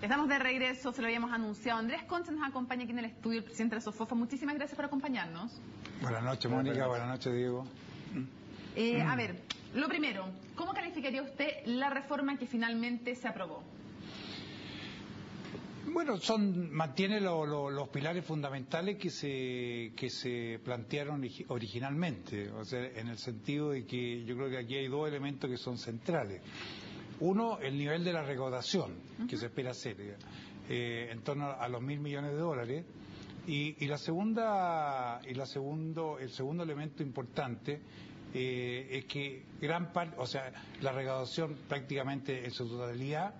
Estamos de regreso, se lo habíamos anunciado. Andrés Concha nos acompaña aquí en el estudio, el presidente de la SOFOFA. Muchísimas gracias por acompañarnos. Buenas noches, Mónica. Buenas noches, Diego. A ver, lo primero, ¿cómo calificaría usted la reforma que finalmente se aprobó? Bueno, mantiene los pilares fundamentales que se plantearon originalmente, o sea, en el sentido de que yo creo que aquí hay dos elementos que son centrales. Uno, el nivel de la recaudación que se espera hacer, en torno a los 1.000 millones de dólares, y el segundo elemento importante es que gran parte, o sea, la recaudación prácticamente en su totalidad,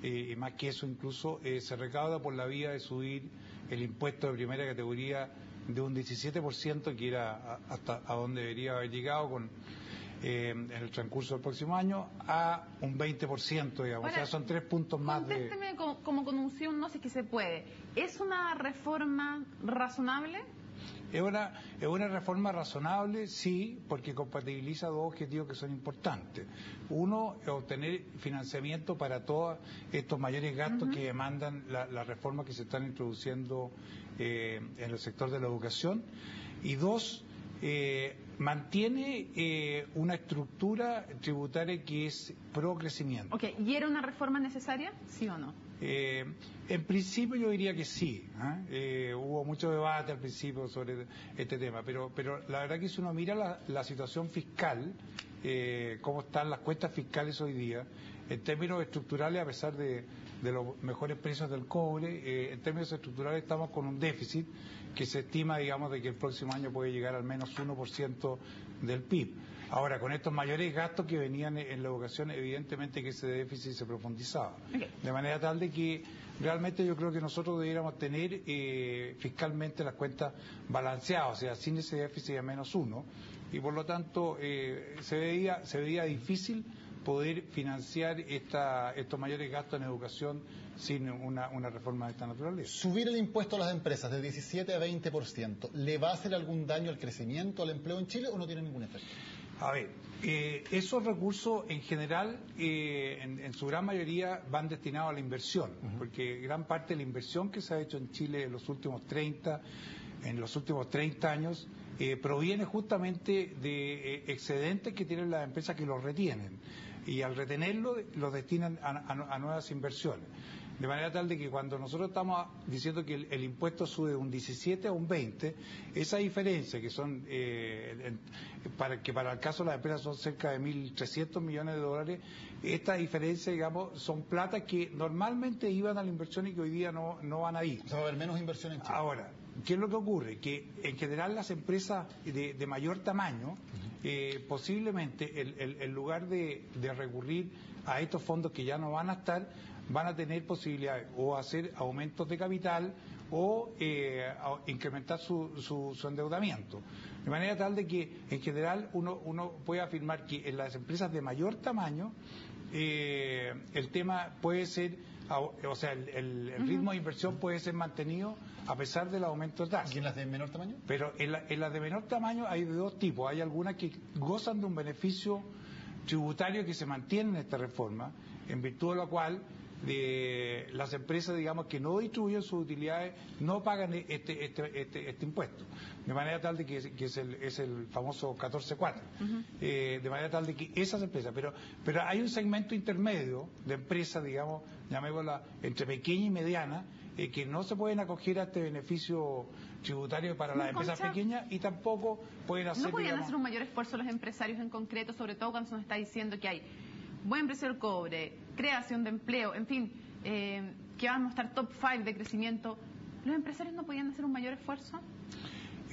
y más que eso incluso, se recauda por la vía de subir el impuesto de primera categoría de un 17%, que era hasta a donde debería haber llegado en el transcurso del próximo año, a un 20%, digamos. Ahora, o sea, son 3 puntos más de... Contésteme como con un sí o un no, si es que se puede. ¿Es una reforma razonable? Es una reforma razonable, sí, porque compatibiliza dos objetivos que son importantes. Uno, obtener financiamiento para todos estos mayores gastos que demandan las reformas que se están introduciendo en el sector de la educación. Y dos, mantiene una estructura tributaria que es pro crecimiento. Ok, ¿y era una reforma necesaria, sí o no? En principio yo diría que sí. Hubo mucho debate al principio sobre este tema, pero la verdad que si uno mira la situación fiscal, cómo están las cuentas fiscales hoy día, en términos estructurales, a pesar de los mejores precios del cobre, en términos estructurales estamos con un déficit que se estima, digamos, de que el próximo año puede llegar al menos 1% del PIB. Ahora, con estos mayores gastos que venían en la educación, evidentemente que ese déficit se profundizaba. Okay. De manera tal de que realmente yo creo que nosotros debiéramos tener fiscalmente las cuentas balanceadas, o sea, sin ese déficit de menos 1, y por lo tanto se veía difícil poder financiar estos mayores gastos en educación sin una reforma de esta naturaleza. Subir el impuesto a las empresas de 17 a 20%, ¿le va a hacer algún daño al crecimiento, al empleo en Chile, o no tiene ningún efecto? A ver, esos recursos en general, en su gran mayoría, van destinados a la inversión, porque gran parte de la inversión que se ha hecho en Chile en los últimos 30 años, proviene justamente de excedentes que tienen las empresas que los retienen, y al retenerlo los destinan a nuevas inversiones. De manera tal de que cuando nosotros estamos diciendo que el impuesto sube de un 17 a un 20, esa diferencia que son, para el caso de las empresas son cerca de 1.300 millones de dólares, esta diferencia, digamos, son plata que normalmente iban a la inversión y que hoy día no van a ir. O sea, va a haber menos inversión en Chile. Ahora, ¿qué es lo que ocurre? Que en general las empresas de mayor tamaño, posiblemente en lugar de recurrir a estos fondos que ya no van a estar, van a tener posibilidades o hacer aumentos de capital o incrementar su endeudamiento. De manera tal de que en general uno puede afirmar que en las empresas de mayor tamaño el tema puede ser, o sea, el ritmo de inversión puede ser mantenido a pesar del aumento de tasas. ¿Y en las de menor tamaño? Pero en las de menor tamaño hay de dos tipos. Hay algunas que gozan de un beneficio tributario que se mantiene en esta reforma, en virtud de lo cual las empresas, digamos, que no distribuyen sus utilidades no pagan este impuesto, de manera tal de que es el famoso 14.4. De manera tal de que esas empresas, pero hay un segmento intermedio de empresas, digamos, llamémosla entre pequeña y mediana, que no se pueden acoger a este beneficio tributario para las empresas pequeñas, y tampoco pueden hacer... ¿No podrían hacer un mayor esfuerzo los empresarios en concreto, sobre todo cuando se nos está diciendo que hay buen precio del cobre, creación de empleo, en fin, que vamos a estar top 5 de crecimiento? ¿Los empresarios no podían hacer un mayor esfuerzo?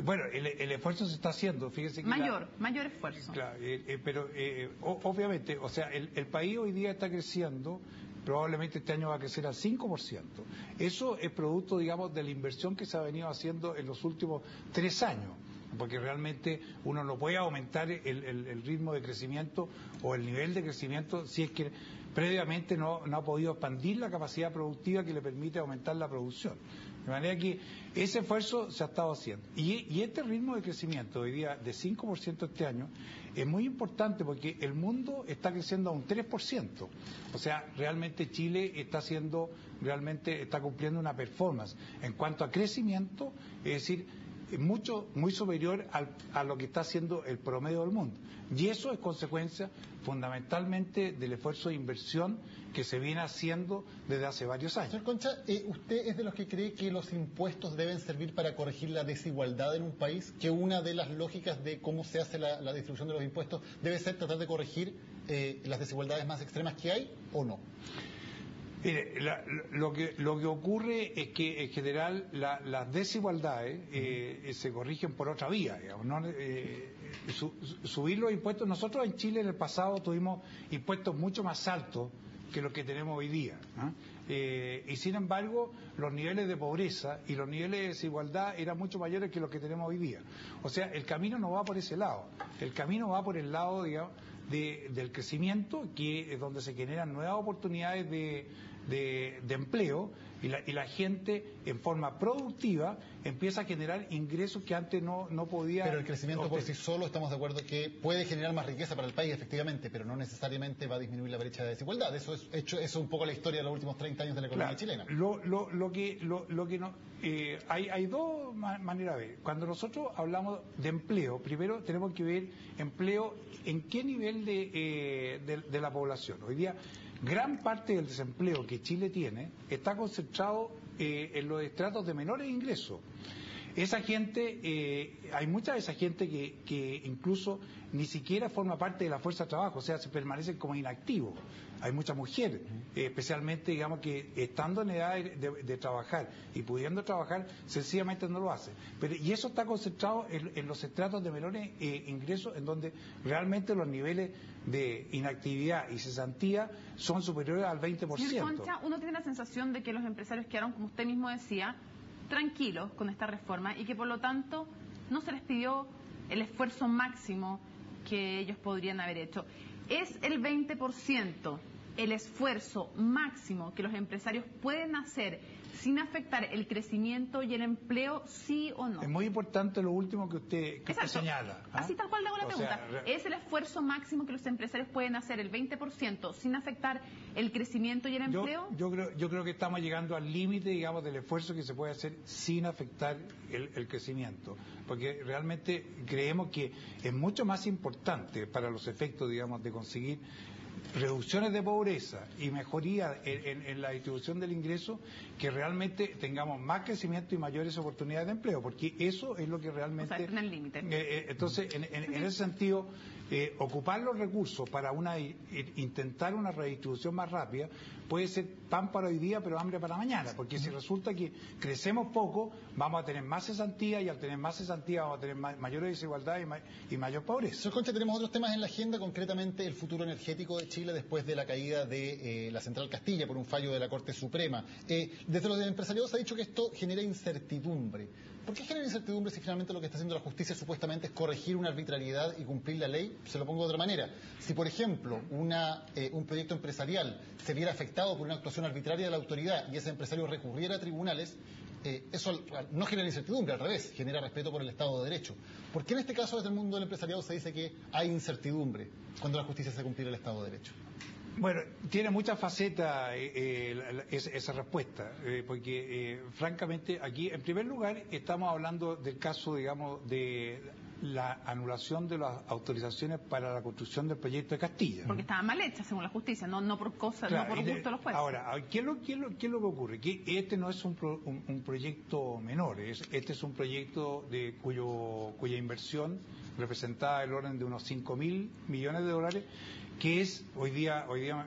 Bueno, el esfuerzo se está haciendo, fíjese que... Mayor esfuerzo. Claro, pero obviamente, o sea, el país hoy día está creciendo, probablemente este año va a crecer al 5%. Eso es producto, digamos, de la inversión que se ha venido haciendo en los últimos 3 años. Porque realmente uno no puede aumentar el ritmo de crecimiento o el nivel de crecimiento si es que previamente no ha podido expandir la capacidad productiva que le permite aumentar la producción. De manera que ese esfuerzo se ha estado haciendo. Y este ritmo de crecimiento hoy día de 5% este año es muy importante porque el mundo está creciendo a un 3%. O sea, realmente Chile está cumpliendo una performance en cuanto a crecimiento, es decir, muy superior a lo que está haciendo el promedio del mundo. Y eso es consecuencia fundamentalmente del esfuerzo de inversión que se viene haciendo desde hace varios años. Señor Concha, ¿usted es de los que cree que los impuestos deben servir para corregir la desigualdad en un país? ¿Que una de las lógicas de cómo se hace la distribución de los impuestos debe ser tratar de corregir las desigualdades más extremas que hay o no? Mire, lo que ocurre es que en general las desigualdades se corrigen por otra vía, digamos, ¿no? Subir los impuestos. Nosotros en Chile en el pasado tuvimos impuestos mucho más altos que los que tenemos hoy día, ¿no? Y sin embargo los niveles de pobreza y los niveles de desigualdad eran mucho mayores que los que tenemos hoy día. O sea, el camino no va por ese lado, el camino va por el lado, digamos, del crecimiento, que es donde se generan nuevas oportunidades de empleo y la gente en forma productiva empieza a generar ingresos que antes no podía. Pero el crecimiento por sí solo, estamos de acuerdo que puede generar más riqueza para el país, efectivamente, pero no necesariamente va a disminuir la brecha de desigualdad. Eso es un poco la historia de los últimos 30 años de la economía chilena. Lo que no hay dos maneras de ver. Cuando nosotros hablamos de empleo, primero tenemos que ver empleo en qué nivel de la población. Hoy día gran parte del desempleo que Chile tiene está concentrado en los estratos de menores ingresos. Esa gente, hay mucha de esa gente que incluso ni siquiera forma parte de la fuerza de trabajo, o sea, se permanecen como inactivos. Hay muchas mujeres, especialmente, digamos, que estando en edad de trabajar y pudiendo trabajar, sencillamente no lo hacen. Y eso está concentrado en los estratos de menores ingresos, en donde realmente los niveles de inactividad y cesantía son superiores al 20%. Señor Concha, uno tiene la sensación de que los empresarios quedaron, como usted mismo decía, tranquilos con esta reforma y que por lo tanto no se les pidió el esfuerzo máximo que ellos podrían haber hecho. ¿Es el 20% el esfuerzo máximo que los empresarios pueden hacer sin afectar el crecimiento y el empleo, sí o no? Es muy importante lo último que usted señala. Así tal cual le hago la pregunta. ¿Es el esfuerzo máximo que los empresarios pueden hacer, el 20%, sin afectar el crecimiento y el empleo? Yo creo que estamos llegando al límite, digamos, del esfuerzo que se puede hacer sin afectar el crecimiento. Porque realmente creemos que es mucho más importante para los efectos, digamos, de conseguir reducciones de pobreza y mejoría en la distribución del ingreso, que realmente tengamos más crecimiento y mayores oportunidades de empleo, porque eso es lo que realmente... O sea, en el límite. Entonces, en ese sentido, ocupar los recursos para intentar una redistribución más rápida puede ser pan para hoy día, pero hambre para mañana, porque si resulta que crecemos poco, vamos a tener más cesantía, y al tener más cesantía vamos a tener mayores desigualdades y mayor pobreza. Señor Concha, tenemos otros temas en la agenda, concretamente el futuro energético de Chile después de la caída de la Central Castilla por un fallo de la Corte Suprema. Desde los empresarios se ha dicho que esto genera incertidumbre. ¿Por qué genera incertidumbre si finalmente lo que está haciendo la justicia supuestamente es corregir una arbitrariedad y cumplir la ley? Se lo pongo de otra manera. Si, por ejemplo, un proyecto empresarial se viera afectado por una actuación arbitraria de la autoridad y ese empresario recurriera a tribunales, eso no genera incertidumbre, al revés, genera respeto por el Estado de Derecho. ¿Por qué en este caso desde el mundo del empresariado se dice que hay incertidumbre cuando la justicia hace cumplir el Estado de Derecho? Bueno, tiene muchas facetas esa respuesta, porque francamente aquí, en primer lugar, estamos hablando del caso, digamos, de la anulación de las autorizaciones para la construcción del proyecto de Castilla. Porque estaban mal hechas, según la justicia, no por cosas, claro, no por gusto de los jueces. Ahora, ¿qué es lo que ocurre? Que este no es un proyecto menor, este es un proyecto cuya inversión representada el orden de unos 5.000 millones de dólares, que es, hoy día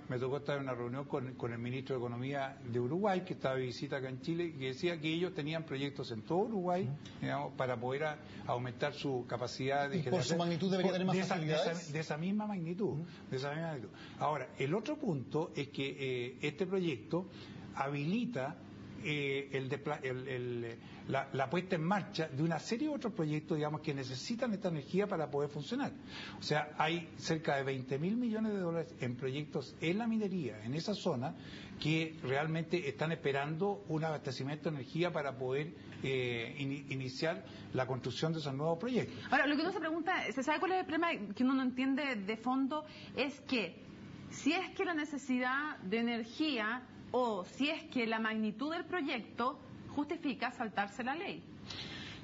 me tocó estar en una reunión con el ministro de Economía de Uruguay, que estaba de visita acá en Chile, que decía que ellos tenían proyectos en todo Uruguay, digamos, para poder aumentar su capacidad de generación. ¿Por su magnitud debería tener más facilidades? De esa misma magnitud. Ahora, el otro punto es que este proyecto habilita la puesta en marcha de una serie de otros proyectos, digamos, que necesitan esta energía para poder funcionar. O sea, hay cerca de 20.000 millones de dólares en proyectos en la minería, en esa zona, que realmente están esperando un abastecimiento de energía para poder iniciar la construcción de esos nuevos proyectos. Ahora, lo que uno se pregunta, ¿se sabe cuál es el problema que uno no entiende de fondo? Es que si es que la necesidad de energía o si es que la magnitud del proyecto justifica saltarse la ley.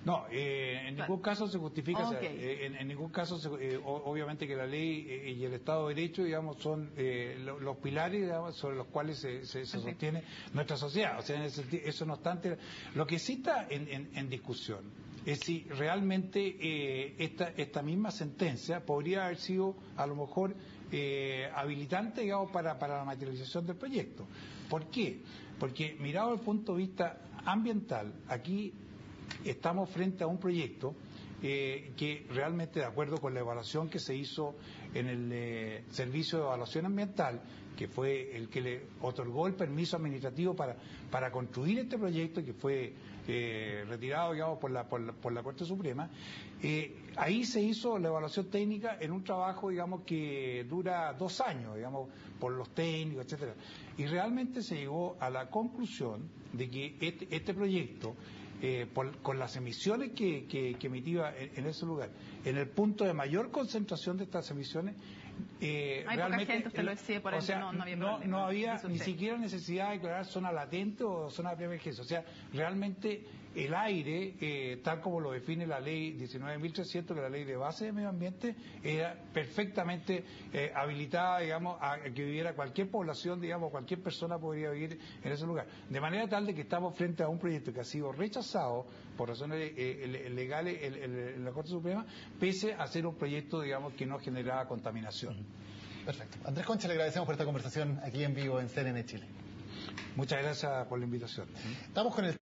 No, en ningún caso se justifica, Okay. en ningún caso, obviamente que la ley y el Estado de Derecho, digamos, son los pilares, digamos, sobre los cuales se sostiene nuestra sociedad. O sea, en ese sentido, eso no obstante, lo que sí está en discusión es si realmente esta misma sentencia podría haber sido, a lo mejor, habilitante, digamos, para la materialización del proyecto. ¿Por qué? Porque mirado desde el punto de vista ambiental, aquí estamos frente a un proyecto que realmente, de acuerdo con la evaluación que se hizo en el Servicio de Evaluación Ambiental, que fue el que le otorgó el permiso administrativo para construir este proyecto, que fue retirado, digamos, por la Corte Suprema, ahí se hizo la evaluación técnica en un trabajo, digamos, que dura 2 años, digamos, por los técnicos, etcétera. Y realmente se llegó a la conclusión de que este proyecto, con las emisiones que emitía en ese lugar, en el punto de mayor concentración de estas emisiones, hay realmente, poca gente, usted lo decía, por eso no había problema. No había ni siquiera necesidad de declarar zona latente o zona de primera emergencia. O sea, realmente el aire, tal como lo define la ley 19.300, que es la ley de base de medio ambiente, era perfectamente habilitada, digamos, a que viviera cualquier población, digamos, cualquier persona podría vivir en ese lugar. De manera tal de que estamos frente a un proyecto que ha sido rechazado por razones legales en la Corte Suprema, pese a ser un proyecto, digamos, que no generaba contaminación. Perfecto. Andrés Concha, le agradecemos por esta conversación aquí en vivo en CNN Chile. Muchas gracias por la invitación. Estamos con el